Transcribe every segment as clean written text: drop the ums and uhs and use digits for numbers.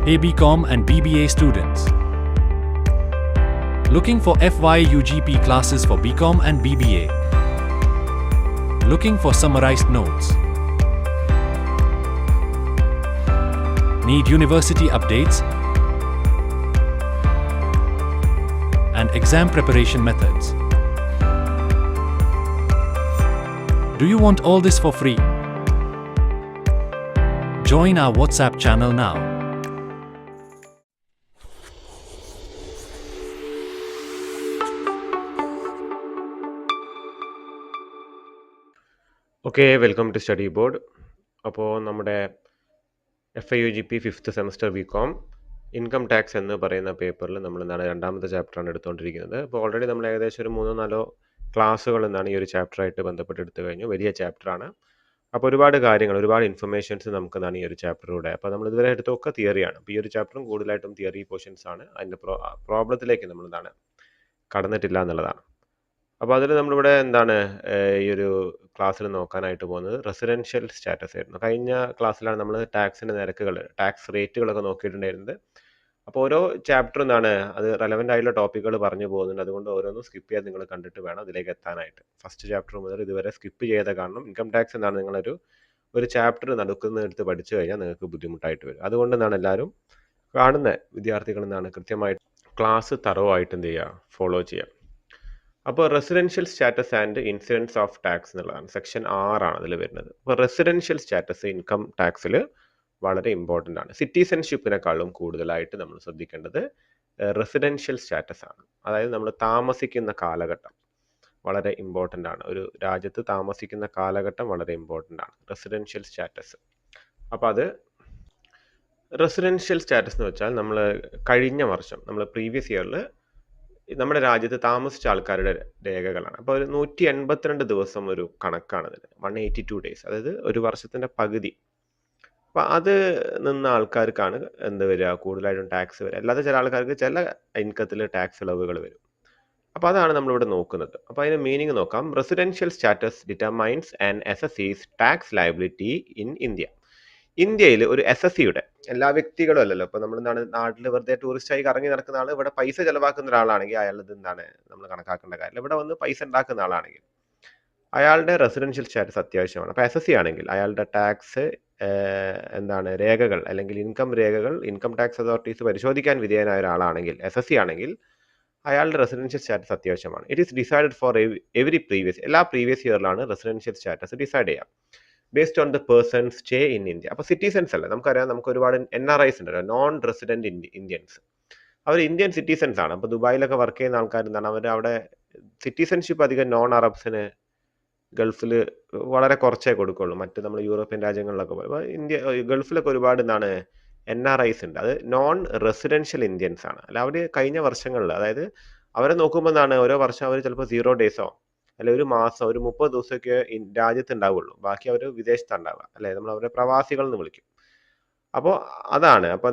Hey BCom and BBA students. Looking for FY UGP classes for BCom and BBA. Looking for summarized notes. Need university updates and exam preparation methods. Do you want all this for free? Join our WhatsApp channel now. Okay, welcome to Study Board. അപ്പോൾ നമ്മുടെ FIUGP 5th semester BCom income tax എന്ന് പറയുന്ന പേപ്പറിൽ നമ്മൾ രണ്ടാമത്തെ ചാപ്റ്ററാണ് എടുത്തുകൊണ്ടിരിക്കുന്നത്. അപ്പോൾ already നമ്മൾ ഏകദേശം ഒരു 3-4 ക്ലാസ്സുകൾ ഈ ഒരു ചാപ്റ്ററായിട്ട് ബന്ധപ്പെട്ട് എടുത്തു കഴിഞ്ഞു. വലിയ ചാപ്റ്ററാണ്. അപ്പോൾ ഒരുപാട് കാര്യങ്ങൾ, ഒരുപാട് ഇൻഫർമേഷൻസ് നമുക്ക് ഈ ഒരു ചാപ്റ്ററിലൂടെ. അപ്പോൾ നമ്മൾ ഇതുവരെ എടുത്തൊക്കെ തിയറിയാണ്. അപ്പോൾ ഈ ഒരു ചാപ്റ്ററും കൂടുതലായിട്ടും തിയറി പോർഷൻസ് ആണ്. അതിൻ്റെ പ്രോബ്ലത്തിലേക്ക് നമ്മൾ കടന്നിട്ടില്ല എന്നുള്ളതാണ്. അപ്പോൾ അതിൽ നമ്മളിവിടെ ഈ ഒരു ക്ലാസ്സിൽ നോക്കാനായിട്ട് പോകുന്നത് റെസിഡൻഷ്യൽ സ്റ്റാറ്റസ് ആയിരുന്നു. കഴിഞ്ഞ ക്ലാസ്സിലാണ് നമ്മൾ ടാക്സിൻ്റെ നിരക്കുകൾ, ടാക്സ് റേറ്റുകളൊക്കെ നോക്കിയിട്ടുണ്ടായിരുന്നത്. അപ്പോൾ ഓരോ ചാപ്റ്ററും അത് റെലവൻ്റ് ആയിട്ടുള്ള ടോപ്പിക്കുകൾ പറഞ്ഞു പോകുന്നുണ്ട്. അതുകൊണ്ട് ഓരോന്നും സ്കിപ്പ് ചെയ്യാൻ നിങ്ങൾ കണ്ടിട്ട് വേണം അതിലേക്ക് എത്താനായിട്ട്. ഫസ്റ്റ് ചാപ്റ്റർ മുതൽ ഇതുവരെ സ്കിപ്പ് ചെയ്ത കാരണം ഇൻകം ടാക്സ് നിങ്ങളൊരു ചാപ്റ്റർ നടുക്കുന്ന എടുത്ത് പഠിച്ചു കഴിഞ്ഞാൽ നിങ്ങൾക്ക് ബുദ്ധിമുട്ടായിട്ട് വരും. അതുകൊണ്ട് എല്ലാവരും കാണുന്ന വിദ്യാർത്ഥികൾ കൃത്യമായിട്ട് ക്ലാസ് തറവായിട്ട് എന്ത് ചെയ്യുക, ഫോളോ ചെയ്യുക. അപ്പോൾ residential status and incidents of tax എന്നുള്ളതാണ് സെക്ഷൻ 6 ആണ് അതിൽ വരുന്നത്. അപ്പോൾ റെസിഡൻഷ്യൽ സ്റ്റാറ്റസ് ഇൻകം ടാക്സിൽ വളരെ ഇമ്പോർട്ടൻ്റ് ആണ്. സിറ്റിസൺഷിപ്പിനെക്കാളും കൂടുതലായിട്ട് നമ്മൾ ശ്രദ്ധിക്കേണ്ടത് റെസിഡൻഷ്യൽ സ്റ്റാറ്റസ് ആണ്. അതായത് നമ്മൾ താമസിക്കുന്ന കാലഘട്ടം വളരെ ഇമ്പോർട്ടൻ്റ് ആണ്. ഒരു രാജ്യത്ത് താമസിക്കുന്ന കാലഘട്ടം വളരെ ഇമ്പോർട്ടൻ്റ് ആണ് റെസിഡൻഷ്യൽ സ്റ്റാറ്റസ്. അപ്പോൾ അത് റെസിഡൻഷ്യൽ സ്റ്റാറ്റസ് എന്ന് വെച്ചാൽ നമ്മൾ കഴിഞ്ഞ വർഷം, നമ്മൾ പ്രീവിയസ് ഇയറിൽ നമ്മുടെ രാജ്യത്ത് താമസിച്ച ആൾക്കാരുടെ രേഖകളാണ്. അപ്പോൾ ഒരു 182 ദിവസം ഒരു കണക്കാണ് അതിന്, 182 ഡേയ്സ്, അതായത് ഒരു വർഷത്തിൻ്റെ പകുതി. അപ്പോൾ അത് നിന്ന ആൾക്കാർക്കാണ് എന്ത് വരിക, കൂടുതലായിട്ടും ടാക്സ് വരിക. അല്ലാതെ ചില ആൾക്കാർക്ക് ചില ഇൻകത്തിൽ ടാക്സ് ഇളവുകൾ വരും. അപ്പോൾ അതാണ് നമ്മളിവിടെ നോക്കുന്നത്. അപ്പോൾ അതിന് മീനിങ് നോക്കാം. Residential status determines and assessees tax liability in India. ഇന്ത്യയിൽ ഒരു SSCയുടെ, എല്ലാ വ്യക്തികളും അല്ലല്ലോ, ഇപ്പോൾ നമ്മൾ നാട്ടിൽ വെറുതെ ടൂറിസ്റ്റായി കറങ്ങി നടക്കുന്ന ആൾ ഇവിടെ പൈസ ചിലവാക്കുന്ന ഒരാളാണെങ്കിൽ അയാളത് നമ്മൾ കണക്കാക്കേണ്ട കാര്യം. ഇവിടെ വന്ന് പൈസ ഉണ്ടാക്കുന്ന ആളാണെങ്കിൽ അയാളുടെ റെസിഡൻഷ്യൽ സ്റ്റാറ്റസ് അത്യാവശ്യമാണ്. അപ്പോൾ SSC ആണെങ്കിൽ അയാളുടെ ടാക്സ് രേഖകൾ അല്ലെങ്കിൽ ഇൻകം രേഖകൾ ഇൻകം ടാക്സ് അതോറിറ്റീസ് പരിശോധിക്കാൻ വിധേയനായ ഒരാളാണെങ്കിൽ, SSC ആണെങ്കിൽ അയാളുടെ റെസിഡൻഷ്യൽ സ്റ്റാറ്റസ് അത്യാവശ്യമാണ്. It is decided for every എല്ലാ പ്രീവിയസ് ഇയറിലാണ് റെസിഡൻഷ്യൽ സ്റ്റാറ്റസ് ഡിസൈഡ് ചെയ്യാം based on the person stay in India. അപ്പോൾ സിറ്റിസൺസ് അല്ല, നമുക്കറിയാം, നമുക്ക് ഒരുപാട് NRIs ഉണ്ടല്ലോ, നോൺ റെസിഡൻറ്റ് ഇന്ത്യൻസ്. അവർ ഇന്ത്യൻ സിറ്റിസൺസ് ആണ്. അപ്പോൾ ദുബായിലൊക്കെ വർക്ക് ചെയ്യുന്ന ആൾക്കാർ അവർ അവിടെ സിറ്റിസൺഷിപ്പ് അധികം നോൺ അറബ്സിന് ഗൾഫിൽ വളരെ കുറച്ചേ കൊടുക്കുള്ളൂ. മറ്റ് നമ്മൾ യൂറോപ്യൻ രാജ്യങ്ങളിലൊക്കെ പോലെ. അപ്പോൾ ഗൾഫിലൊക്കെ ഒരുപാട് NRIs ഉണ്ട്. അത് നോൺ റെസിഡൻഷ്യൽ ഇന്ത്യൻസ് ആണ്. അല്ല, അവർ കഴിഞ്ഞ വർഷങ്ങളിൽ, അതായത് അവരെ നോക്കുമ്പോൾ ഓരോ വർഷം അവർ ചിലപ്പോൾ 0 ഡേയ്സോ അല്ലെ ഒരു മാസം, ഒരു 30 ദിവസമൊക്കെ രാജ്യത്ത് ഉണ്ടാവുള്ളൂ. ബാക്കി അവർ വിദേശത്താണ് ഉണ്ടാവുക, അല്ലെ, നമ്മൾ അവരെ പ്രവാസികൾ എന്ന് വിളിക്കും. അപ്പോൾ അതാണ്. അപ്പോൾ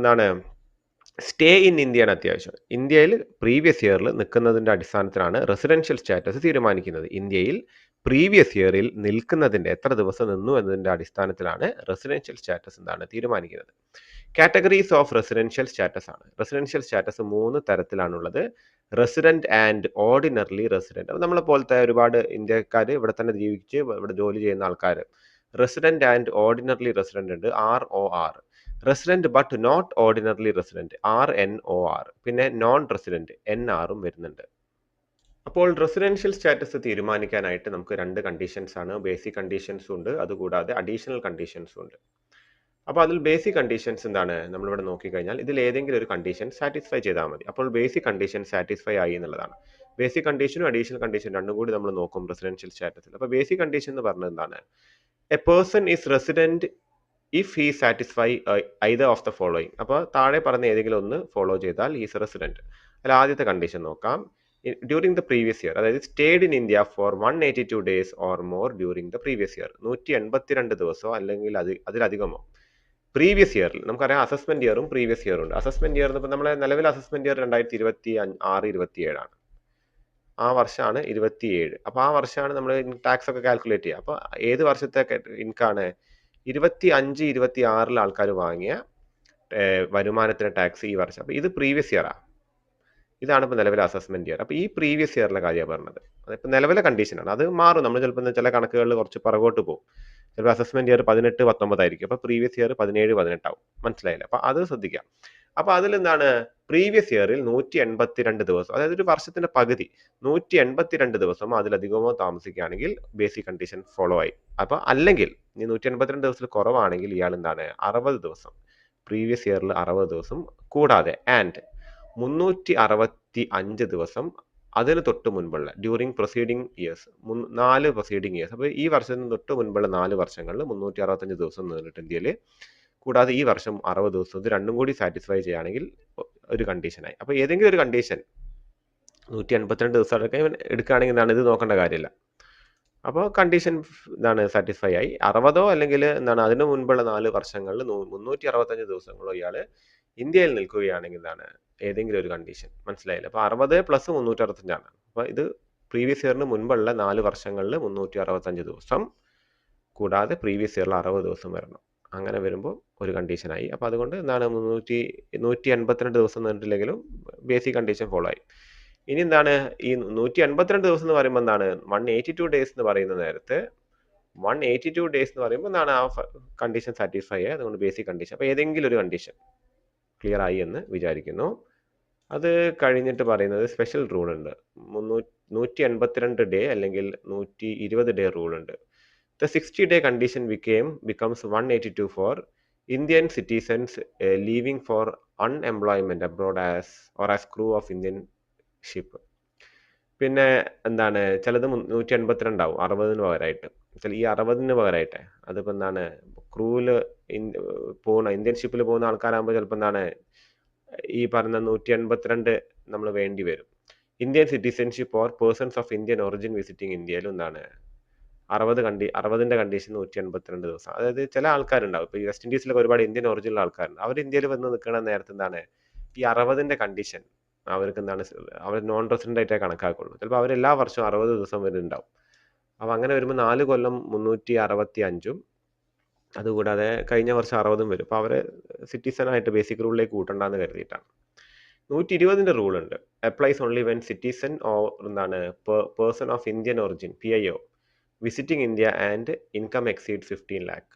സ്റ്റേ ഇൻ ഇന്ത്യയാണ് അത്യാവശ്യം. ഇന്ത്യയിൽ പ്രീവിയസ് ഇയറിൽ നിൽക്കുന്നതിൻ്റെ അടിസ്ഥാനത്തിലാണ് റെസിഡൻഷ്യൽ സ്റ്റാറ്റസ് തീരുമാനിക്കുന്നത്. ഇന്ത്യയിൽ പ്രീവിയസ് ഇയറിൽ നിൽക്കുന്നതിൻ്റെ, എത്ര ദിവസം നിന്നു എന്നതിൻ്റെ അടിസ്ഥാനത്തിലാണ് റെസിഡൻഷ്യൽ സ്റ്റാറ്റസ് തീരുമാനിക്കുന്നത്. കാറ്റഗറീസ് ഓഫ് റെസിഡൻഷ്യൽ സ്റ്റാറ്റസ് ആണ്. റെസിഡൻഷ്യൽ സ്റ്റാറ്റസ് 3 തരത്തിലാണുള്ളത്. Resident and ordinarily resident. അപ്പോൾ നമ്മളെ പോലത്തെ ഒരുപാട് ഇന്ത്യക്കാർ ഇവിടെ തന്നെ ജീവിച്ച് ഇവിടെ ജോലി ചെയ്യുന്ന ആൾക്കാർ. റെസിഡൻറ്റ് ആൻഡ് ഓർഡിനറിലി റെസിഡൻറ്റ് ഉണ്ട്, ROR. Resident but not ordinarily resident, RNOR. പിന്നെ നോൺ റെസിഡൻറ്റ്, NRും വരുന്നുണ്ട്. അപ്പോൾ റെസിഡൻഷ്യൽ സ്റ്റാറ്റസ് തീരുമാനിക്കാനായിട്ട് നമുക്ക് 2 കണ്ടീഷൻസ് ആണ്. ബേസിക് കണ്ടീഷൻസും ഉണ്ട്, അതുകൂടാതെ അഡീഷണൽ കണ്ടീഷൻസും ഉണ്ട്. അപ്പോൾ അതിൽ ബേസിക് കണ്ടീഷൻസ് നമ്മളിവിടെ നോക്കിക്കഴിഞ്ഞാൽ ഇതിൽ ഏതെങ്കിലും ഒരു കണ്ടീഷൻ സാറ്റിസ്ഫൈ ചെയ്താൽ മതി. അപ്പോൾ ബേസിക് കണ്ടീഷൻ സാറ്റിസ്ഫൈ ആയി എന്നുള്ളതാണ്. ബേസിക് കണ്ടീഷനും അഡീഷണൽ കണ്ടീഷൻ രണ്ടും കൂടി നമ്മൾ നോക്കും റെസിഡൻഷ്യൽ സ്റ്റാറ്റസിൽ. അപ്പോൾ ബേസിക് കണ്ടീഷൻ എന്ന് പറഞ്ഞത് A person is resident if he satisfy either of the following. അപ്പോൾ താഴെ പറഞ്ഞ ഏതെങ്കിലും ഒന്ന് ഫോളോ ചെയ്താൽ ഈസ് റെസിഡൻറ്റ്. അതിൽ ആദ്യത്തെ കണ്ടീഷൻ നോക്കാം. ഡ്യൂറിംഗ് ദ പ്രീവിയസ് ഇയർ, അതായത് stayed in India for 182 days or more during the previous year. 182 ദിവസമോ അല്ലെങ്കിൽ അതിലധികമോ പ്രീവിയസ് ഇയറിൽ. നമുക്കറിയാം അസസ്മെന്റ് ഇയറും പ്രീവിയസ് ഇയറും ഉണ്ട്. അസസ്മെന്റ് ഇയർ ഇപ്പോൾ നമ്മളെ നിലവിൽ അസസ്മെന്റ് ഇയർ 2026-27 ആണ്. ആ വർഷമാണ് 27. അപ്പോൾ ആ വർഷമാണ് നമ്മൾ ടാക്സ് ഒക്കെ കാൽക്കുലേറ്റ് ചെയ്യുക. അപ്പോൾ ഏത് വർഷത്തെ ഇൻകാണ് 25-26 ആൾക്കാർ വാങ്ങിയ വരുമാനത്തിന് ടാക്സ് ഈ വർഷം. അപ്പോൾ ഇത് പ്രീവിയസ് ഇയറാണ്. ഇതാണ് ഇപ്പോൾ നിലവിലെ അസസ്മെന്റ് ഇയർ. അപ്പോൾ ഈ പ്രീവിയസ് ഇയറിലെ കാര്യമാണ് പറഞ്ഞത്. അതിപ്പോൾ നിലവിലെ കണ്ടീഷനാണ്. അത് മാറും. നമ്മൾ ചിലപ്പോൾ ചില കണക്കുകളിൽ കുറച്ച് പുറകോട്ട് പോകും. ചിലപ്പോൾ അസസ്മെന്റ് ഇയർ 18, 19 ആയിരിക്കും. അപ്പോൾ പ്രീവിയസ് ഇയർ 17, 18 ആവും. മനസ്സിലായില്ല? അപ്പോൾ അത് ശ്രദ്ധിക്കാം. അപ്പോൾ അതിൽ എന്താണ്, പ്രീവിയസ് ഇയറിൽ 182 ദിവസം, അതായത് ഒരു വർഷത്തിന്റെ പകുതി 182 ദിവസമോ അതിലധികമോ താമസിക്കുകയാണെങ്കിൽ ബേസിക് കണ്ടീഷൻ ഫോളോ ആയി. അപ്പോൾ അല്ലെങ്കിൽ ഈ 182 ദിവസത്തിൽ കുറവാണെങ്കിൽ ഇയാൾ എന്താണ് 60 ദിവസം, പ്രീവിയസ് ഇയറിൽ 60 ദിവസം കൂടാതെ ആൻഡ് 365 ദിവസം അതിന് തൊട്ട് മുൻപുള്ള during proceeding years, 4 proceeding years. അപ്പോൾ ഈ വർഷത്തിന് തൊട്ട് മുൻപുള്ള 4 വർഷങ്ങളിൽ 365 ദിവസം നിന്നിട്ട് ഇന്ത്യയിൽ, കൂടാതെ ഈ വർഷം 60 ദിവസം, ഇത് രണ്ടും കൂടി സാറ്റിസ്ഫൈ ചെയ്യുകയാണെങ്കിൽ ഒരു കണ്ടീഷനായി. അപ്പോൾ ഏതെങ്കിലും ഒരു കണ്ടീഷൻ 182 ദിവസം എടുക്കുകയാണെങ്കിൽ എന്താണ്, ഇത് നോക്കേണ്ട കാര്യമില്ല. അപ്പോൾ കണ്ടീഷൻ എന്താണ് സാറ്റിസ്ഫൈ ആയി. 60 അല്ലെങ്കിൽ എന്താണ് അതിന് മുൻപുള്ള 4 വർഷങ്ങളിൽ 365 ദിവസങ്ങളോ ഇയാൾ ഇന്ത്യയിൽ നിൽക്കുകയാണെങ്കിൽ എന്താണ് ഏതെങ്കിലും ഒരു കണ്ടീഷൻ. മനസ്സിലായില്ല? അപ്പോൾ 60 പ്ലസ് 365 അപ്പോൾ ഇത് പ്രീവിയസ് ഇയറിന് മുൻപുള്ള 4 വർഷങ്ങളിൽ 365 ദിവസം കൂടാതെ പ്രീവിയസ് ഇയറിൽ 60 ദിവസം വരണം. അങ്ങനെ വരുമ്പോൾ ഒരു കണ്ടീഷനായി. അപ്പോൾ അതുകൊണ്ട് എന്താണ് 182 ദിവസം നിന്നിട്ടില്ലെങ്കിലും ബേസിക് കണ്ടീഷൻ ഫോളോ ആയി. ഇനി എന്താണ് ഈ 182 ദിവസം എന്ന് പറയുമ്പോൾ എന്താണ് 182 ഡേയ്സ് എന്ന് പറയുന്ന നേരത്ത് 182 ഡേയ്സ് എന്ന് പറയുമ്പോൾ എന്താണ് ആ കണ്ടീഷൻ സാറ്റിസ്ഫൈ ആയി. അതുകൊണ്ട് ബേസിക് കണ്ടീഷൻ. അപ്പോൾ ഏതെങ്കിലും ഒരു കണ്ടീഷൻ ക്ലിയർ ആയി എന്ന് വിചാരിക്കുന്നു. അത് കഴിഞ്ഞിട്ട് പറയുന്നത് സ്പെഷ്യൽ റൂൾ ഉണ്ട്. 182 ഡേ അല്ലെങ്കിൽ 120 ഡേ റൂൾ ഉണ്ട്. The 60-day condition becomes 182 for Indian citizens leaving for unemployment abroad as crew of Indian ship. പിന്നെ എന്താണ് ചിലത് 182 ആവും 60-ന് പകരമായിട്ട്. ഈ 60-ന് പകരമായിട്ട് അതിപ്പോൾ എന്താണ് ക്രൂവിൽ പോകുന്ന ഇന്ത്യൻ ഷിപ്പിൽ പോകുന്ന ആൾക്കാരാകുമ്പോൾ ചിലപ്പോൾ എന്താണ് ഈ പറഞ്ഞ 182 നമ്മൾ വേണ്ടി വരും. Indian citizenship or persons of Indian origin visiting ഇന്ത്യയിലും എന്താണ് 60-ന്റെ കണ്ടീഷൻ 182 ദിവസം. അതായത് ചില ആൾക്കാരുണ്ടാവും, ഇപ്പോൾ ഈ വെസ്റ്റ് ഇൻഡീസിലൊക്കെ ഒരുപാട് ഇന്ത്യൻ ഒറിജിനൽ ആൾക്കാരുണ്ട്. അവർ ഇന്ത്യയിൽ വന്ന് നിൽക്കുന്ന നേരത്തെ എന്താണ് ഈ 60-ന്റെ കണ്ടീഷൻ അവർക്ക് എന്താണ് അവർ നോൺ റെസിഡൻ്റ് ആയിട്ടേ കണക്കാക്കുള്ളൂ. ചിലപ്പോൾ അവർ എല്ലാ വർഷവും 60 ദിവസം വരെ ഉണ്ടാവും. അപ്പോൾ അങ്ങനെ വരുമ്പോൾ 4 കൊല്ലം 365 അതുകൂടാതെ കഴിഞ്ഞ വർഷം 60 വരും. അപ്പോൾ അവരെ സിറ്റിസൺ ആയിട്ട് ബേസിക് റൂളിലേക്ക് കൂട്ടണ്ടെന്ന് കരുതിയിട്ടാണ്. 120-ന്റെ റൂൾ ഉണ്ട്. Applies only when citizen or എന്താണ് person of Indian origin PIO visiting India and income exceed 15 lakh.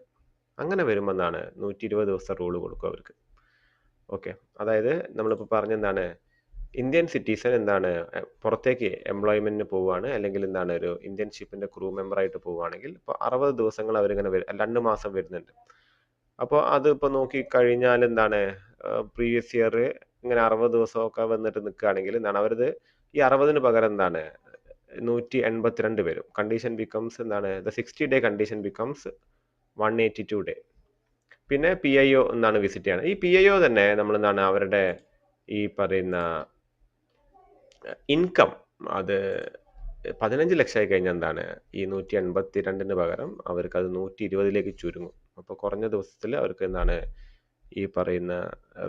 അങ്ങനെ വരുമ്പോൾ എന്താണ് 120 ദിവസത്തെ റൂള് കൊടുക്കും അവർക്ക്. ഓക്കെ, അതായത് നമ്മളിപ്പോൾ പറഞ്ഞെന്താണ് ഇന്ത്യൻ സിറ്റിസൺ എന്താണ് പുറത്തേക്ക് എംപ്ലോയ്മെന്റിന് പോവുകയാണ്, അല്ലെങ്കിൽ എന്താണ് ഒരു ഇന്ത്യൻ ഷിപ്പിന്റെ ക്രൂ മെമ്പറായിട്ട് പോവുകയാണെങ്കിൽ ഇപ്പോൾ 60 ദിവസങ്ങൾ അവരിങ്ങനെ 2 മാസം വരുന്നുണ്ട്. അപ്പോൾ അത് ഇപ്പോൾ നോക്കി കഴിഞ്ഞാൽ എന്താണ് പ്രീവിയസ് ഇയർ ഇങ്ങനെ 60 ദിവസമൊക്കെ വന്നിട്ട് നിൽക്കുകയാണെങ്കിൽ എന്താണ് അവരത് ഈ 60-ന് പകരം എന്താണ് 182 വരും. കണ്ടീഷൻ ബിക്കംസ് എന്താണ് the 60-day condition becomes 182 day. പിന്നെ PIO എന്താണ് വിസിറ്റ് ചെയ്യണം. ഈ PIO തന്നെ നമ്മൾ എന്താണ് അവരുടെ ഈ പറയുന്ന ഇൻകം അത് 15 ലക്ഷമായി കഴിഞ്ഞാൽ എന്താണ് ഈ 182-ന് പകരം അവർക്ക് അത് 120-ലേക്ക് ചുരുങ്ങും. അപ്പോൾ കുറഞ്ഞ ദിവസത്തിൽ അവർക്ക് എന്താണ് ഈ പറയുന്ന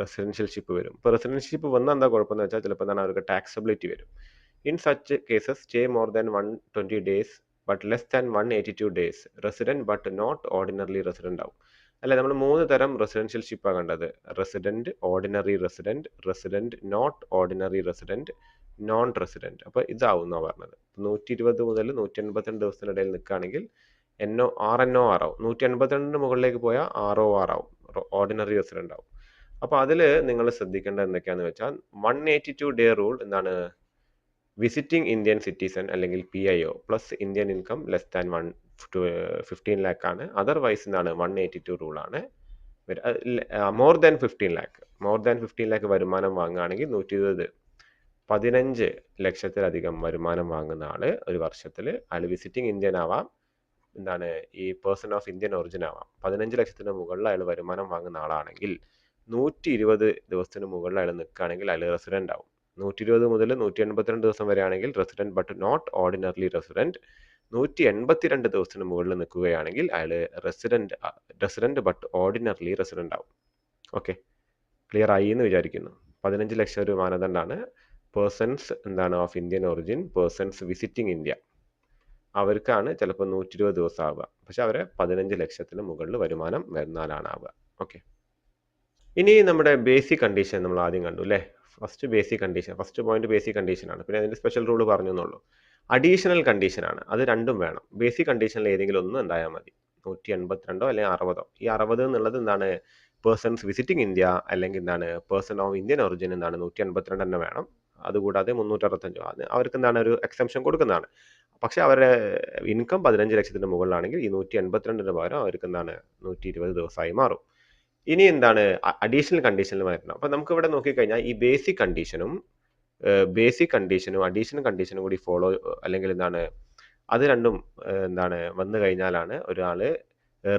റെസിഡൻഷ്യൽഷിപ്പ് വരും. ഇപ്പോൾ റെസിഡൻഷ്യൽഷിപ്പ് വന്നാൽ എന്താ കുഴപ്പമെന്ന് വെച്ചാൽ ചിലപ്പോൾ എന്താണ് അവർക്ക് ടാക്സബിലിറ്റി വരും. In such cases, stay more than 120 days but less than 182 days. Resident but not ordinarily resident ആവും. അല്ലെ, നമ്മൾ 3 തരം റെസിഡൻഷ്യൽ ഷിപ്പാണ് കണ്ടത്. Resident, ordinary resident, resident not ordinary resident, non resident. അപ്പോൾ ഇതാവും എന്നാണ് പറഞ്ഞത്. 120 മുതൽ 182 ദിവസത്തിനിടയിൽ നിൽക്കുകയാണെങ്കിൽ RNOR ആവും. 182-ന് മുകളിലേക്ക് പോയാൽ ROR ആവും, ഓർഡിനറി റെസിഡൻറ്റ് ആവും. അപ്പോൾ അതിൽ നിങ്ങൾ ശ്രദ്ധിക്കേണ്ടത് എന്തൊക്കെയാണെന്ന് വെച്ചാൽ 182 ഡേ റൂൾ എന്താണ് വിസിറ്റിംഗ് ഇന്ത്യൻ സിറ്റിസൺ അല്ലെങ്കിൽ PIO plus Indian income less than 15 lakh ആണ്. അതർവൈസ് എന്താണ് 182 റൂളാണ്. More than 15 lakh, more than 15 lakh വരുമാനം വാങ്ങുകയാണെങ്കിൽ 120, 15 ലക്ഷത്തിലധികം വരുമാനം വാങ്ങുന്ന ആള് ഒരു വർഷത്തിൽ അയാൾ വിസിറ്റിംഗ് ഇന്ത്യൻ ആവാം, എന്താണ് ഈ പേഴ്സൺ ഓഫ് ഇന്ത്യൻ ഒറിജിൻ ആവാം. 15 ലക്ഷത്തിന് മുകളിൽ അയാൾ വരുമാനം വാങ്ങുന്ന ആളാണെങ്കിൽ 120 ദിവസത്തിന് മുകളിൽ അയാൾ നിൽക്കുകയാണെങ്കിൽ അയാൾ റെസിഡൻ്റ് ആവും. 120 മുതൽ 182 ദിവസം വരെയാണെങ്കിൽ resident but not ordinary resident. 182 ദിവസത്തിന് മുകളിൽ നിൽക്കുകയാണെങ്കിൽ അയാൾ റെസിഡൻറ്റ് ബട്ട് ഓർഡിനറി റെസിഡൻ്റ് ആവും. ഓക്കെ, ക്ലിയർ ആയി എന്ന് വിചാരിക്കുന്നു. 15 ലക്ഷം ഒരു മാനദണ്ഡമാണ്. പേഴ്സൺസ് എന്താണ് of Indian origin, persons visiting India, അവർക്കാണ് ചിലപ്പോൾ 120 ദിവസം ആവുക. പക്ഷെ അവരെ 15 ലക്ഷത്തിന് മുകളിൽ വരുമാനം വരുന്നാലാണ് ആവുക. ഓക്കെ. ഇനി നമ്മുടെ ബേസിക് കണ്ടീഷൻ നമ്മൾ ആദ്യം കണ്ടു അല്ലേ? ഫസ്റ്റ് പോയിന്റ് ബേസിക് കണ്ടീഷനാണ്. പിന്നെ അതിന്റെ സ്പെഷ്യൽ റൂൾ പറഞ്ഞെന്നുള്ളൂ. അഡീഷണൽ കണ്ടീഷനാണ്. അത് രണ്ടും വേണം. ബേസിക് കണ്ടീഷനിൽ ഏതെങ്കിലും ഒന്ന് ഉണ്ടായാൽ മതി. 182 അല്ലെങ്കിൽ 60. ഈ 60 എന്നുള്ളത് എന്താണ്? പേഴ്സൺസ് വിസിറ്റിംഗ് ഇന്ത്യ അല്ലെങ്കിൽ എന്താണ്? പേഴ്സൺ ഓഫ് ഇന്ത്യൻ ഒറിജിൻ എന്താണ്? 182 തന്നെ വേണം. അതുകൂടാതെ 365 അത് അവർക്ക് എന്താണ് ഒരു എക്സംഷൻ കൊടുക്കുന്നതാണ്. പക്ഷെ അവരുടെ ഇൻകം 15 ലക്ഷത്തിന് മുകളിലാണെങ്കിൽ ഈ 182ന് പകരം അവർക്ക് എന്താണ് 120 ദിവസമായി മാറും. ഇനി എന്താണ് അഡീഷണൽ കണ്ടീഷനിൽ വരണം. അപ്പൊ നമുക്ക് ഇവിടെ നോക്കിക്കഴിഞ്ഞാൽ ഈ ബേസിക് കണ്ടീഷനും അഡീഷണൽ കണ്ടീഷനും കൂടി ഫോളോ അല്ലെങ്കിൽ എന്താണ് അത് രണ്ടും എന്താണ് വന്നു കഴിഞ്ഞാലാണ് ഒരാള്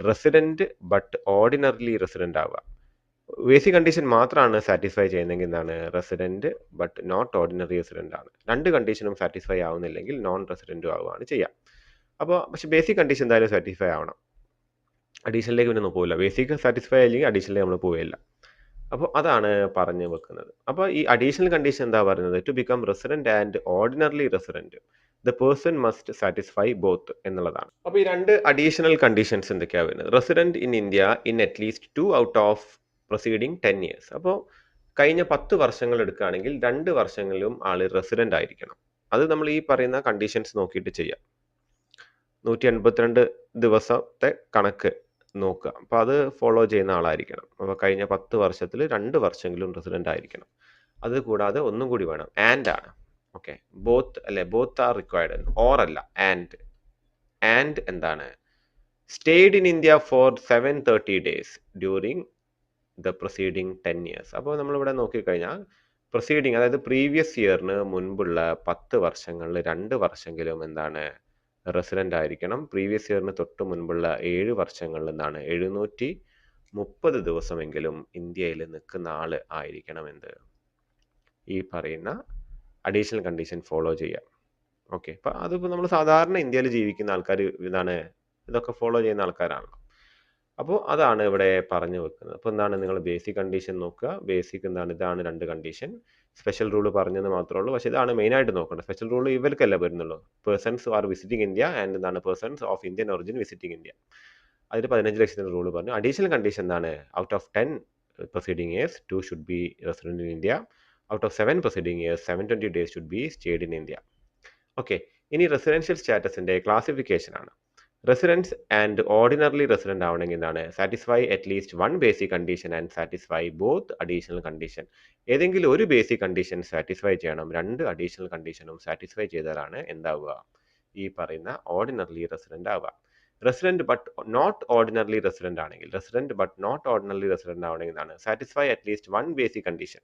റെസിഡന്റ് ബട്ട് ഓർഡിനറിലി റെസിഡന്റ് ആവുക. ബേസിക് കണ്ടീഷൻ മാത്രമാണ് സാറ്റിസ്ഫൈ ചെയ്യുന്നതെങ്കിൽ എന്താണ് resident but not ordinary resident ആണ്. രണ്ട് കണ്ടീഷനും സാറ്റിസ്ഫൈ ആവുന്നില്ലെങ്കിൽ നോൺ റെസിഡന്റും ആവുകയാണ് ചെയ്യുക. അപ്പോൾ പക്ഷെ ബേസിക് കണ്ടീഷൻ എന്തായാലും സാറ്റിസ്ഫൈ ആവണം. അഡീഷണലിലേക്ക് പിന്നെ ഒന്നും പോകില്ല. ബേസിക് സാറ്റിസ്ഫൈ ആയില്ലെങ്കിൽ അഡീഷണലിലേക്ക് നമ്മൾ പോവില്ല. അപ്പോൾ അതാണ് പറഞ്ഞു വെക്കുന്നത്. അപ്പോൾ ഈ അഡീഷണൽ കണ്ടീഷൻ എന്താ പറയുന്നത്? To become resident and ordinarily resident the person must satisfy both എന്നുള്ളതാണ്. അപ്പോൾ ഈ രണ്ട് അഡീഷണൽ കണ്ടീഷൻസ് എന്തൊക്കെയാണ് വരുന്നത്? Resident in India in at least 2 out of proceeding 10 years. അപ്പോൾ കഴിഞ്ഞ 10 വർഷങ്ങൾ എടുക്കുകയാണെങ്കിൽ 2 വർഷങ്ങളിലും ആള് റെസിഡന്റ് ആയിരിക്കണം. അത് നമ്മൾ ഈ പറയുന്ന കണ്ടീഷൻസ് നോക്കിയിട്ട് ചെയ്യാം. 182 ദിവസത്തെ കണക്ക് നോക്കുക. അപ്പോൾ അത് ഫോളോ ചെയ്യുന്ന ആളായിരിക്കണം. അപ്പോൾ കഴിഞ്ഞ 10 വർഷത്തിൽ 2 വർഷമെങ്കിലും റെസിഡന്റ് ആയിരിക്കണം. അത് കൂടാതെ ഒന്നും കൂടി വേണം, ആൻഡ് ആണ്. ഓക്കെ, ബോത്ത് അല്ലെ, ബോത്ത് ആർ റിക്വയർഡ്, ഓർ അല്ല, ആൻഡ് എന്താണ്? Stayed in India for 730 days during the proceeding 10 years. അപ്പോൾ നമ്മളിവിടെ നോക്കിക്കഴിഞ്ഞാൽ പ്രൊസീഡിങ് അതായത് പ്രീവിയസ് ഇയറിന് മുൻപുള്ള 10 വർഷങ്ങളിൽ 2 വർഷമെങ്കിലും എന്താണ് റെസിഡന്റ് ആയിരിക്കണം. പ്രീവിയസ് ഇയറിന് തൊട്ട് മുൻപുള്ള 7 വർഷങ്ങളിൽ എന്താണ് 730 ദിവസമെങ്കിലും ഇന്ത്യയിൽ നിൽക്കുന്ന ആള് ആയിരിക്കണം എന്ത് ഈ പറയുന്ന അഡീഷണൽ കണ്ടീഷൻ ഫോളോ ചെയ്യാം. ഓക്കെ, അപ്പം അതിപ്പോൾ നമ്മൾ സാധാരണ ഇന്ത്യയിൽ ജീവിക്കുന്ന ആൾക്കാർ ഇതൊക്കെ ഫോളോ ചെയ്യുന്ന ആൾക്കാരാണല്ലോ. അപ്പോൾ അതാണ് ഇവിടെ പറഞ്ഞു വെക്കുന്നത്. അപ്പോൾ എന്താണ് നിങ്ങൾ ബേസിക് കണ്ടീഷൻ നോക്കുക. ബേസിക് എന്താണ്? ഇതാണ് 2 കണ്ടീഷൻ. സ്പെഷ്യൽ റൂൾ പറഞ്ഞെന്ന് മാത്രമേ ഉള്ളൂ. പക്ഷേ ഇതാണ് മെയിനായിട്ട് നോക്കേണ്ടത്. സ്പെഷ്യൽ റൂൾ ഇവർക്കല്ല വരുന്നുള്ളൂ. Persons are visiting India and എന്താണ് persons of Indian origin visiting India. അതിൽ 15 ലക്ഷത്തിന് റൂൾ പറഞ്ഞു. അഡീഷണൽ കണ്ടീഷൻ എന്താണ്? Out of 10 proceeding years 2 should be resident in India. Out of 7 proceeding years 720 days should be stayed in India. Okay, ഇനി residential സ്റ്റാറ്റസിന്റെ classification ആണ്. Residence and ordinarily resident ആവണമെങ്കിൽ എന്താണ്? Satisfy at least 1 basic condition and satisfy both additional condition. ഏതെങ്കിലും ഒരു basic condition satisfy ചെയ്യണം. 2 additional കണ്ടീഷനും satisfy ചെയ്താലാണ് എന്താവുക? ഈ പറയുന്ന ഓർഡിനറിലി റെസിഡന്റ് ആവുക. Resident but not ordinarily resident ആണെങ്കിൽ ആവണമെങ്കിൽ എന്താണ്? Satisfy at least 1 basic condition.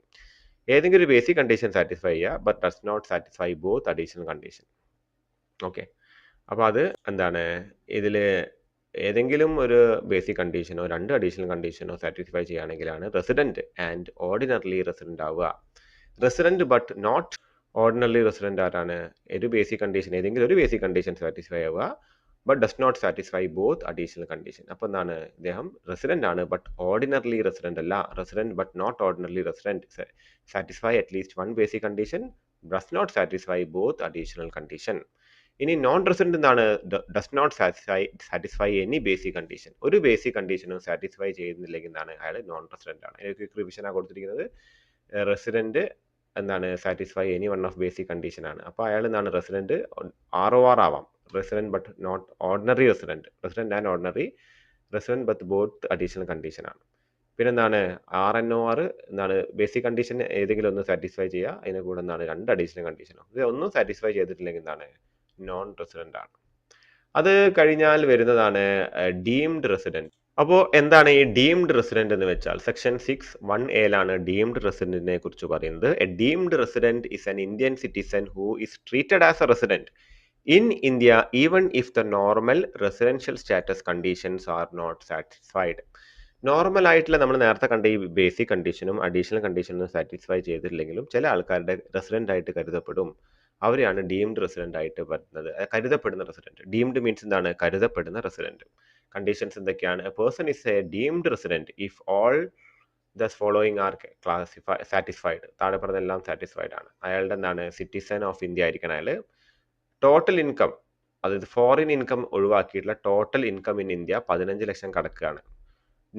ഏതെങ്കിലും ഒരു ബേസിക് കണ്ടീഷൻ സാറ്റിസ്ഫൈ ചെയ്യുക, but does not satisfy both additional condition. Okay, അപ്പോൾ അത് എന്താണ്? ഇതിൽ ഏതെങ്കിലും ഒരു ബേസിക് കണ്ടീഷനോ 2 അഡീഷണൽ കണ്ടീഷനോ സാറ്റിസ്ഫൈ ചെയ്യുകയാണെങ്കിലാണ് റെസിഡന്റ് ആൻഡ് ഓർഡിനറിലി റെസിഡന്റ് ആവുക. Resident but not ordinarily resident ആരാണ്? ഏതെങ്കിലും ഒരു ബേസിക് കണ്ടീഷൻ സാറ്റിസ്ഫൈ ആവുക, but does not satisfy both additional condition. അപ്പോൾ എന്താണ്? ഇദ്ദേഹം റെസിഡന്റ് ആണ്, ബട്ട് ഓർഡിനറിലി റെസിഡന്റ് അല്ല. Resident but not ordinarily resident satisfy at least 1 basic condition, does not satisfy both additional condition. ഇനി നോൺ റെസിഡന്റ് എന്താണ്? Does not satisfy any basic condition. ഒരു basic കണ്ടീഷനും satisfy ചെയ്യുന്നില്ലെങ്കിൽ എന്താണ്? അയാൾ നോൺ റെസിഡന്റ് ആണ്. ഇതിലേക്ക് റിവിഷനാണ് കൊടുത്തിരിക്കുന്നത്. റെസിഡന്റ് എന്താണ്? Satisfy any one of basic condition ആണ്. അപ്പോൾ അയാൾ എന്താണ്? റെസിഡന്റ് ROR ആവാം. Resident but not ordinary resident and ordinary resident but both additional condition ആണ്. പിന്നെ എന്താണ്? RNOR എന്താണ്? ബേസിക് കണ്ടീഷൻ ഏതെങ്കിലും ഒന്ന് സാറ്റിസ്ഫൈ ചെയ്യുക, അതിന് കൂടെ എന്താണ്? 2 അഡീഷണൽ കണ്ടീഷനോ. ഇത് ഒന്നും സാറ്റിസ്ഫൈ ചെയ്തിട്ടില്ലെങ്കിൽ എന്താണ്? നോൺ റെസിഡന്റ് ആണ്. അത് കഴിഞ്ഞാൽ വരുന്നതാണ് ഡീംഡ് റെസിഡന്റ്. അപ്പോൾ എന്താണ് ഈ ഡീംഡ് റെസിഡന്റ് എന്ന് വെച്ചാൽ? സെക്ഷൻ 6(1)(a)ലാണ് ഡീംഡ് റെസിഡന്റിനെ കുറിച്ച് പറയുന്നത്. A deemed resident is an Indian citizen who is treated as a resident in India even if the normal residential status conditions are not satisfied. Normal ആയിട്ടുള്ള നമ്മൾ നേരത്തെ കണ്ട ഈ ബേസിക് കണ്ടീഷനും അഡീഷണൽ കണ്ടീഷനും സാറ്റിസ്ഫൈ ചെയ്തിട്ടില്ലെങ്കിലും ചില ആൾക്കാരുടെ റെസിഡന്റ് ആയിട്ട് കരുതപ്പെടും. അവരെയാണ് ഡീംഡ് റെസിഡന്റ് ആയിട്ട് വരുന്നത്. കരുതപ്പെടുന്ന റെസിഡന്റ്. ഡീംഡ് മീൻസ് എന്താണ്? കരുതപ്പെടുന്ന റെസിഡന്റ്. കണ്ടീഷൻസ് എന്തൊക്കെയാണ്? A person is A deemed resident if all the following are satisfied. താഴെ പറഞ്ഞെല്ലാം സാറ്റിസ്ഫൈഡ് ആണ്. അയാളുടെ എന്താണ്? സിറ്റിസൺ ഓഫ് ഇന്ത്യ ആയിരിക്കണം അയാൾ. ടോട്ടൽ ഇൻകം, അതായത് ഫോറിൻ ഇൻകം ഒഴിവാക്കിയിട്ടുള്ള ടോട്ടൽ ഇൻകം ഇൻ ഇന്ത്യ 15 ലക്ഷം കടക്കുകയാണ്.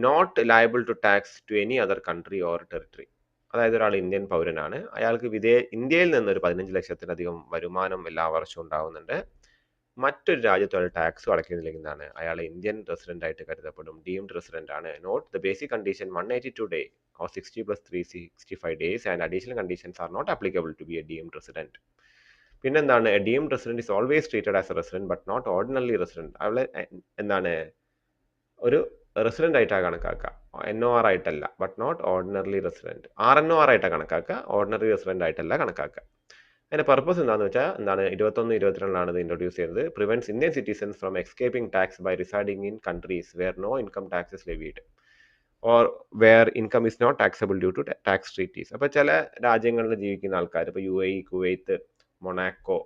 Not liable to tax to any other country or territory. അതായത് ഒരാൾ ഇന്ത്യൻ പൗരനാണ്, അയാൾക്ക് ഇന്ത്യയിൽ നിന്ന് ഒരു 15 ലക്ഷത്തിലധികം വരുമാനം എല്ലാ വർഷവും ഉണ്ടാവുന്നുണ്ട്. മറ്റൊരു രാജ്യത്ത് അയാൾ ടാക്സും അടയ്ക്കുന്നില്ലെങ്കിൽ എന്താണ്, അയാൾ ഇന്ത്യൻ റെസിഡന്റ് ആയിട്ട് കരുതപ്പെടും, ഡീംഡ് റെസിഡന്റ് ആണ്. Not the basic condition 182 day or 60 plus 365 days and additional conditions are not applicable to be a deemed resident. പിന്നെന്താണ്, a deemed resident is always treated as a resident but not ordinary resident. അവളെ എന്താണ്, ഒരു resident ആയിട്ടാണ് കണക്കാക്കുക, NOR ആയിട്ടല്ല. But not ordinary resident. RNOR ആയിട്ടാണ് കണക്കാക്കുക, ordinary resident ആയിട്ടല്ല കണക്കാക്കുക. അതിന്റെ പർപ്പസ് എന്താണെന്ന് വെച്ചാൽ എന്താണ്, 21-22 ഇത് ഇൻട്രൊഡ്യൂസ് ചെയ്തത്. Prevents Indian citizens from escaping tax by residing in countries where no income tax is levied or where income is not taxable due to tax treaties. അപ്പോൾ ചില രാജ്യങ്ങളിൽ ജീവിക്കുന്ന ആൾക്കാർ, ഇപ്പോൾ UAE, Kuwait, Monaco,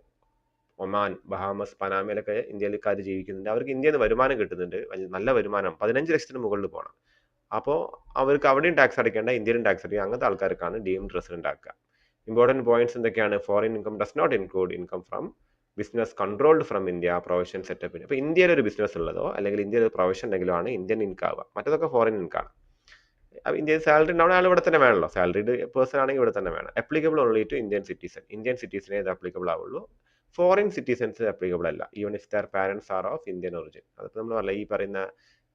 Oman, Bahamas, പനാമയിലൊക്കെ ഇന്ത്യക്കാർ ജീവിക്കുന്നുണ്ട്. അവർക്ക് ഇന്ത്യയിൽ നിന്ന് വരുമാനം കിട്ടുന്നുണ്ട്, നല്ല വരുമാനം, 15 ലക്ഷത്തിന് മുകളിൽ പോകണം. അപ്പോൾ അവർക്ക് അവിടെയും ടാക്സ് അടയ്ക്കേണ്ട, ഇന്ത്യയിലും ടാക്സ് അടയ്ക്കുക. അങ്ങനത്തെ ആൾക്കാർക്കാണ് ഡീംഡ് റെസിഡന്റ് ആക്കുക. ഇമ്പോർട്ടൻറ്റ് പോയിന്റ്സ് എന്തൊക്കെയാണ്? Foreign income does not include income from business controlled from India, provision സെറ്റപ്പിന്. ഇപ്പോൾ ഇന്ത്യയിൽ ഒരു ബിസിനസ് ഉള്ളതോ അല്ലെങ്കിൽ ഇന്ത്യയിൽ ഒരു പ്രൊവിഷൻ ഉണ്ടെങ്കിലോ ആണ് ഇന്ത്യൻ ഇൻകം ആവുക. മറ്റതൊക്കെ ഫോറിൻ ഇൻകം ആണ്. ഇന്ത്യയിൽ സാലറി ഉണ്ടാവുന്ന ആൾ ഇവിടെ തന്നെ വേണമല്ലോ, സാലറിഡ് പേഴ്സൺ ആണെങ്കിൽ ഇവിടെ തന്നെ വേണം. Applicable only to Indian citizen. Indian സിറ്റിസനെ ഇത് അപ്ലിക്കബിൾ ആവുള്ളൂ, ഫോറിൻ സിറ്റിസൺസ് അപ്ലിക്കബിൾ അല്ല, even if their parents are of Indian origin. അതിപ്പോൾ നമ്മൾ പറയില്ല, ഈ പറയുന്ന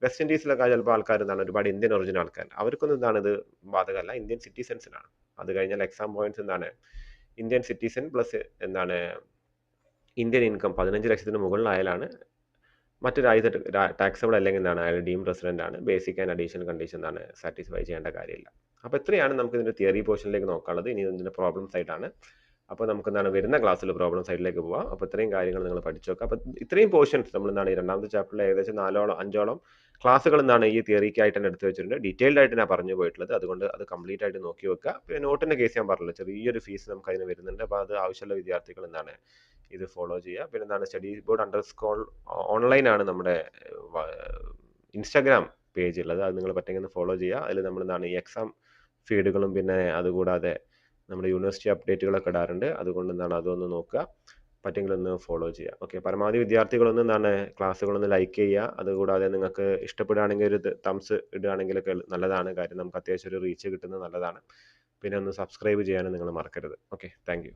വെസ്റ്റ് ഇൻഡീസിലൊക്കെ ചിലപ്പോൾ ആൾക്കാർ എന്താണ്, ഒരുപാട് ഇന്ത്യൻ ഒറിജിൻ ആൾക്കാർ, അവർക്കൊന്നും എന്താണ് ഇത് ബാധകമല്ല, ഇന്ത്യൻ സിറ്റിസൺസിനാണ്. അത് കഴിഞ്ഞാൽ എക്സാം പോയിന്റ്സ് എന്താണ്, ഇന്ത്യൻ സിറ്റിസൺ പ്ലസ് എന്താണ് ഇന്ത്യൻ ഇൻകം 15 ലക്ഷത്തിന് മുകളിലായാലാണ് മറ്റു രാജ്യത്ത് ടാക്സബിൾ അല്ലെങ്കിൽ എന്താണ്, അയാൾ ഡീംഡ് റെസിഡന്റ് ആണ്. ബേസിക് ആൻഡ് അഡീഷണൽ കണ്ടീഷൻ എന്താണ്, സാറ്റിസ്ഫൈ ചെയ്യേണ്ട കാര്യമില്ല. അപ്പോൾ ഇത്രയാണ് നമുക്ക് ഇതിൻ്റെ തിയറി പോർഷനിലേക്ക് നോക്കാനുള്ളത്. ഇനി ഇതിൻ്റെ പ്രോബ്ലം സൈഡാണ്. അപ്പോൾ നമുക്ക് എന്താണ് വരുന്ന ക്ലാസ്സിൽ പ്രോബ്ലം സൈഡിലേക്ക് പോവാം. അപ്പോൾ ഇത്രയും കാര്യങ്ങൾ നിങ്ങൾ പഠിച്ചു വെക്കുക. അപ്പോൾ ഇത്രയും പോർഷൻസ് നമ്മൾ എന്താണ് ഈ രണ്ടാമത്തെ ചാപ്റ്ററിൽ ഏകദേശം 4-5 ക്ലാസ്സുകൾ എന്താണ് ഈ തിയറിക്കായിട്ട് തന്നെ എടുത്ത് വെച്ചിട്ടുണ്ട്. ഡീറ്റെയിൽഡ് ആയിട്ട് ഞാൻ പറഞ്ഞു പോയിട്ടുള്ളത്, അതുകൊണ്ട് അത് കംപ്ലീറ്റ് ആയിട്ട് നോക്കി വെക്കുക. പിന്നെ നോട്ടിൻ്റെ കേസ് ഞാൻ പറഞ്ഞില്ല, ചെറിയൊരു ഫീസ് നമുക്ക് അതിന് വരുന്നുണ്ട്. അപ്പോൾ അത് ആവശ്യമുള്ള വിദ്യാർത്ഥികൾ എന്താണ് ഇത് ഫോളോ ചെയ്യുക. പിന്നെ എന്താണ് സ്റ്റഡി ബോർഡ് _ ഓൺലൈനാണ് നമ്മുടെ ഇൻസ്റ്റാഗ്രാം പേജ് ഉള്ളത്, അത് നിങ്ങൾ പറ്റുമെങ്കിൽ ഫോളോ ചെയ്യുക. അതിൽ നമ്മൾ എന്താണ് ഈ എക്സാം ഫീഡുകളും പിന്നെ അതുകൂടാതെ നമ്മുടെ യൂണിവേഴ്സിറ്റി അപ്ഡേറ്റുകളൊക്കെ ഇടാറുണ്ട്. അതുകൊണ്ട് എന്താണ് അതൊന്ന് നോക്കുക, പറ്റുമെങ്കിൽ ഒന്ന് ഫോളോ ചെയ്യുക. ഓക്കെ, പരമാവധി വിദ്യാർത്ഥികളൊന്നും എന്താണ് ക്ലാസ്സുകളൊന്ന് ലൈക്ക് ചെയ്യുക. അതുകൂടാതെ നിങ്ങൾക്ക് ഇഷ്ടപ്പെടുകയാണെങ്കിൽ ഒരു തംസ് ഇടുകയാണെങ്കിലൊക്കെ നല്ലതാണ്, കാര്യം നമുക്ക് അത്യാവശ്യം ഒരു റീച്ച് കിട്ടുന്നത് നല്ലതാണ്. പിന്നെ ഒന്ന് സബ്സ്ക്രൈബ് ചെയ്യാനും നിങ്ങൾ മറക്കരുത്. Okay, thank you.